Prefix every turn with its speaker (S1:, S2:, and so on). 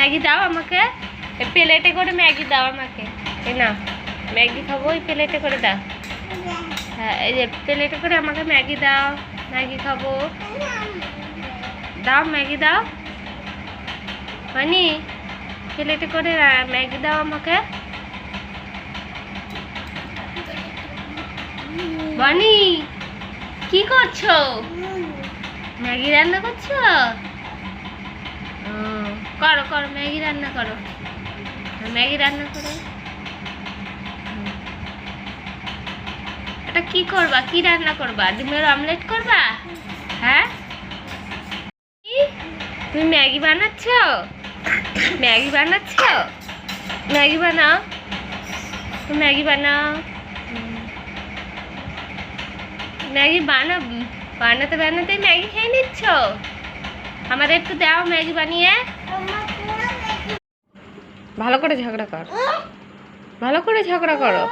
S1: Maggi দাও আমাকে, প্লেটে করে ম্যাগি দাও আমাকে। এই না, ম্যাগি খাবো, ওই প্লেটে করে দাও। হ্যাঁ, এই যে প্লেটে করে আমাকে ম্যাগি দাও, ম্যাগি খাবো। দাও ম্যাগি দাও বানি, প্লেটে করে ম্যাগি দাও আমাকে। বানি কি করছো? ম্যাগি রান্না করছো? করো করো, ম্যাগি রান্না করো, ম্যাগি রান্না করো। এটা কি করবা? কি রান্না করবা? ডিমের অমলেট করবা? হ্যাঁ, তুমি ম্যাগি বানাচ্ছ? ম্যাগি বানাচ্ছ? ম্যাগি বানাও, ম্যাগি বানাও। ম্যাগি বানাতে বানাতে ম্যাগি খেয়ে নিচ্ছ? আমাদের একটু দাও ম্যাগি বানিয়ে। ভালো করে ঝগড়া কর, ভালো করে ঝগড়া করো।